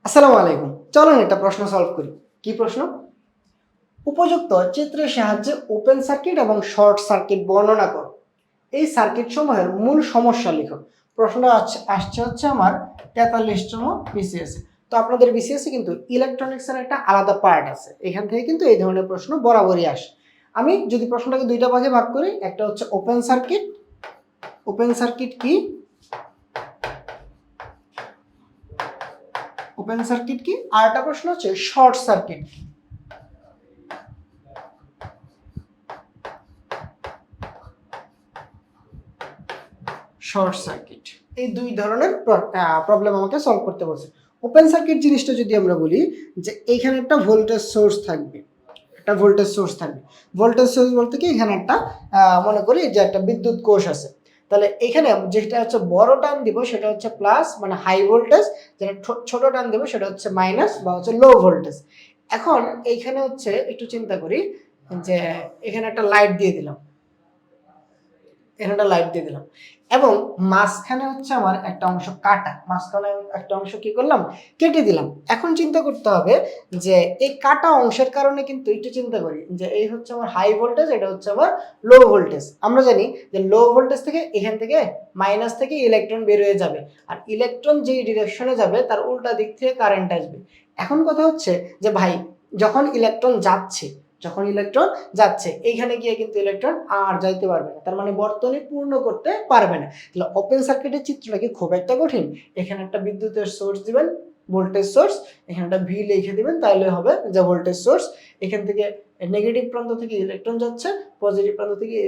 আসসালামু আলাইকুম। চলুন একটা প্রশ্ন সলভ করি। কি প্রশ্ন? উপযুক্ত চিত্রের সাহায্যে ওপেন সার্কিট এবং শর্ট সার্কিট বর্ণনা করো। এই সার্কিট সমূহের মূল সমস্যা লিখো। প্রশ্নটা আসছে হচ্ছে আমার 43তম বিসিএস এ। তো আপনাদের বিসিএস এ কিন্তু ইলেকট্রনিক্সের একটা আলাদা পার্ট আছে। এখান থেকে কিন্তু এই ধরনের প্রশ্ন বরাবরই আসে। আমি যদি প্রশ্নটাকে দুইটা ভাগে ভাগ করি, একটা হচ্ছে ওপেন সার্কিট। ওপেন সার্কিট কি? ওপেন সার্কিট কি? আর একটা প্রশ্ন হচ্ছে শর্ট সার্কিট কি? শর্ট সার্কিট, এই দুই ধরনের প্রবলেম আমাকে সলভ করতে বলছে। ওপেন সার্কিট জিনিসটা যদি আমরা বলি যে এইখানে একটা ভোল্টেজ সোর্স থাকবে, একটা ভোল্টেজ সোর্স থাকবে। ভোল্টেজ সোর্স বলতে কি, এখানে একটা মনে করি যে একটা বিদ্যুৎ কোষ আছে। তাহলে এখানে যেটা হচ্ছে বড় টান দিব সেটা হচ্ছে প্লাস, মানে হাই ভোল্টেজ। যেটা ছোট টান দেবো সেটা হচ্ছে মাইনাস বা হচ্ছে লো ভোল্টেজ। এখন এইখানে হচ্ছে একটু চিন্তা করি যে এখানে একটা লাইট দিয়ে দিলাম, এখানে একটা লাইট দিয়ে দিলাম এবং মাঝখানে হচ্ছে আমার একটা অংশ কাটা, মাঝখানে একটা অংশ কি করলাম, কেটে দিলাম। এখন চিন্তা করতে হবে যে এই কাটা অংশের কারণে কিন্তু একটু চিন্তা করি যে এই হচ্ছে আমার হাই ভোল্টেজ, এটা হচ্ছে আমার লো ভোল্টেজ। আমরা জানি যে লো ভোল্টেজ থেকে এখান থেকে মাইনাস থেকে ইলেকট্রন বের হয়ে যাবে, আর ইলেকট্রন যেই ডিরেকশনে যাবে তার উল্টা দিক থেকে কারেন্ট আসবে। এখন কথা হচ্ছে যে ভাই, যখন ইলেকট্রন যাচ্ছে, এইখানে গিয়ে কিন্তু ইলেকট্রন আর যাইতে পারবে না, তার মানে বর্তনী পূর্ণ করতে পারবে না। তাহলে ওপেন সার্কিটের চিত্রটা কি খুব একটা কঠিন? এখানে একটা বিদ্যুতের সোর্স দিবেন, ভোল্টেজ সোর্স, এখানে একটা ভি লিখে দিবেন, তাহলে হবে যে ভোল্টেজ সোর্স। এখান থেকে নেগেটিভ প্রান্ত থেকে ইলেকট্রন যাচ্ছে, পজিটিভ প্রান্ত থেকে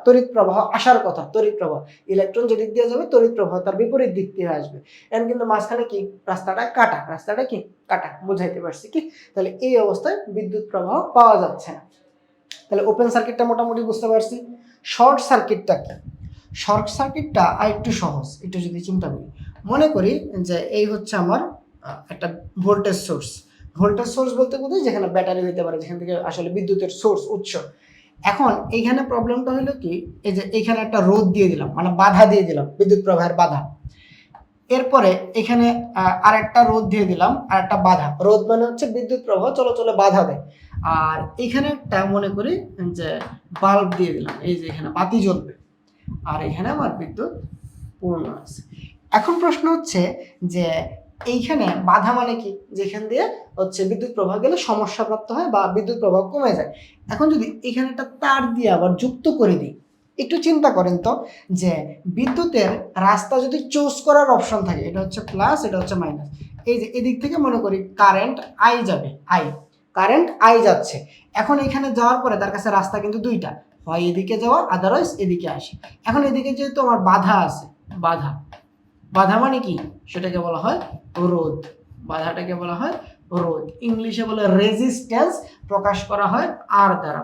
তড়িৎ প্রবাহ আসার কথা, তড়িৎ প্রবাহ। ইলেকট্রন যেদিক দিয়ে যাবে তড়িৎ প্রবাহ তার বিপরীত দিক দিয়ে আসবে। এখন কিন্তু মাঝখানে কি রাস্তাটা কাটা, রাস্তাটা কি কাটা, বুঝাইতে পারছি কি? তাহলে এই অবস্থায় বিদ্যুৎ প্রবাহ পাওয়া যাচ্ছে না। তাহলে ওপেন সার্কিটটা মোটামুটি বুঝতে পারছি। শর্ট সার্কিটটা কি? শর্ট সার্কিটটা আর একটু সহজ, একটু যদি চিন্তা করি, মনে করি যে এই হচ্ছে আমার একটা ভোল্টেজ সোর্স। ভোল্টেজ সোর্স বলতে বোঝায় যেখানে ব্যাটারি হইতে পারে, যেখান থেকে আসলে বিদ্যুতের সোর্স, উৎস। এখন এইখানে প্রবলেমটা হলো কি, এই যে এইখানে একটা রোধ দিয়ে দিলাম, মানে বাধা দিয়ে দিলাম, বিদ্যুৎ প্রবাহের বাধা। এরপরে এখানে আরেকটা রোধ দিয়ে দিলাম, আর একটা বাধা। রোধ মানে হচ্ছে বিদ্যুৎ প্রবাহ চলাচলে বাধা দেয়। আর এখানে একটা মনে করি যে বাল্ব দিয়ে দিলাম, এই যে এখানে বাতি জ্বলবে, আর এখানে আমার বিদ্যুৎ পূর্ণ আছে। এখন প্রশ্ন হচ্ছে যে এইখানে বাধা মানে কি, যেখান দিয়ে হচ্ছে বিদ্যুৎ প্রবাহ গেলে সমস্যাপ্রাপ্ত হয় বা বিদ্যুৎ প্রবাহ কমে যায়। এখন যদি এখানে একটা তার দিয়ে আবার যুক্ত করে দিই, একটু চিন্তা করেন তো যে বিদ্যুতের রাস্তা যদি চুজ করার অপশন থাকে, এটা হচ্ছে প্লাস, এটা হচ্ছে মাইনাস। এই যে এদিক থেকে মনে করি কারেন্ট আই যাবে, কারেন্ট আই যাচ্ছে। এখন এখানে যাওয়ার পরে তার কাছে রাস্তা কিন্তু দুইটা, হয় এদিকে যাওয়া, আদারওয়াইজ এদিকে আসে। এখন এদিকে যেহেতু আমার বাধা আছে, বাধা, বাধা মানে কি, সেটাকে বলা হয় রোধ। বাধাটাকে বলা হয় রোধ, ইংলিশে বলে রেজিস্ট্যান্স, প্রকাশ করা হয় আর দ্বারা,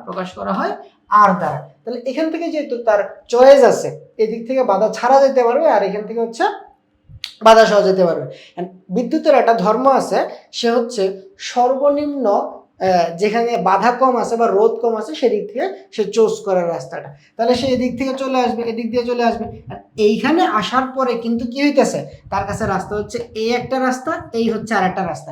তাহলে এখান থেকে যেহেতু তার চয়েস আছে, এদিক থেকে বাধা ছাড়া যেতে পারবে, আর এখান থেকে হচ্ছে বাধা সহ যেতে পারবে। বিদ্যুতের একটা ধর্ম আছে, সে হচ্ছে সর্বনিম্ন যেখানে বাধা কম আছে বা রোধ কম আছে সেদিক থেকে সে চুজ করার রাস্তাটা। তাহলে সে এদিক থেকে চলে আসবে, এদিক দিয়ে চলে আসবে। আর এইখানে আসার পরে কিন্তু কি হইতেছে, তার কাছে রাস্তা হচ্ছে এই একটা রাস্তা, এই হচ্ছে আর একটা রাস্তা।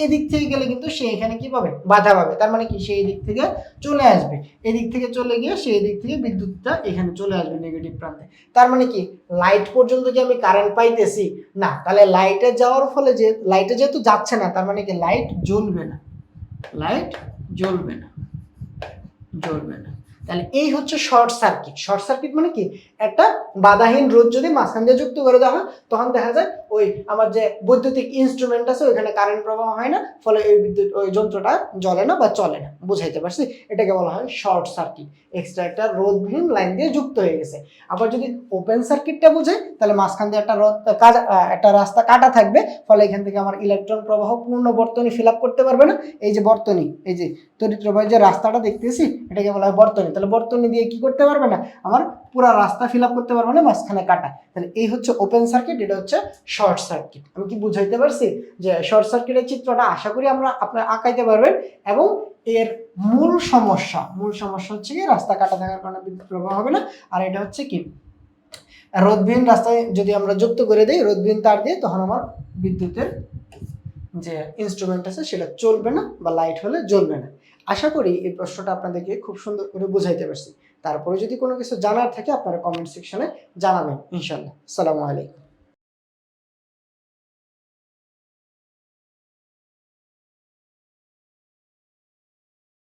এদিক থেকে গেলে কিন্তু সে এখানে কি পাবে, বাধা পাবে। তার মানে কি, সে এদিক থেকে চলে আসবে, এদিক থেকে চলে গিয়ে সে এদিক থেকে বিদ্যুৎটা এখানে চলে আসবে নেগেটিভ প্রান্তে। তার মানে কি, লাইট পর্যন্ত কি আমি কারেন্ট পাইতেছি না? তাহলে লাইটে যাওয়ার ফলে যে লাইটে যেহেতু যাচ্ছে না, তার মানে কি লাইট জ্বলবে না, লাইট জ্বলবে না, জ্বলবে না। তাহলে এই হচ্ছে শর্ট সার্কিট। শর্ট সার্কিট মানে কি, একটা বাধাহীন রোধ যদি মাঝখান দিয়ে যুক্ত করে দেওয়া হয়, তখন দেখা যায় ওই আমার যে বৈদ্যুতিক ইনস্ট্রুমেন্ট আছে ওইখানে কারেন্ট প্রবাহ হয় না, ফলে ওই যন্ত্রটা জ্বলে না বা চলে না। বুঝাইতে পারছি? এটাকে বলা হয় শর্ট সার্কিট। এক্সট্রা একটা রোধহীন লাইন দিয়ে যুক্ত হয়ে গেছে। আবার যদি ওপেন সার্কিটটা বোঝাই, তাহলে মাঝখান দিয়ে একটা রাস্তা কাটা থাকবে, ফলে এখান থেকে আমার ইলেকট্রন প্রবাহ পূর্ণ বর্তনী ফিল আপ করতে পারবে না। এই যে বর্তনী, এই যে তড়িৎ প্রবাহের যে রাস্তাটা দেখতেছি, এটাকে বলা হয় বর্তনী। তাহলে বর্তনী দিয়ে কি করতে পারবে না, আমার পুরো রাস্তা ফিল আপ করতে পারবে না, মাঝখানে কাটা। তাহলে এই হচ্ছে ওপেন সার্কিট, এটা হচ্ছে শর্ট সার্কিট। আমি কি বুঝাইতে পারছি যে শর্ট সার্কিটের চিত্রটা আশা করি আপনারা আঁকাইতে পারবেন। এবং এর মূল সমস্যা হচ্ছে কি, রাস্তা কাটা থাকার কারণে বিদ্যুৎ প্রবাহ হবে না। আর এটা হচ্ছে কি, রোধবিহীন রাস্তায় যদি আমরা যুক্ত করে দিই রোধবিহীন তার দিয়ে, তখন আমার বিদ্যুতের যে ইনস্ট্রুমেন্ট আছে সেটা চলবে না বা লাইট হলে জ্বলবে না। আশা করি এই প্রশ্নটা আপনাদেরকে খুব সুন্দর করে বুঝাইতে পারছি। তারপরে যদি কোনো কিছু জানার থাকে আপনারা কমেন্ট সেকশনে জানাবেন ইনশাআল্লাহ। আসসালামু আলাইকুম।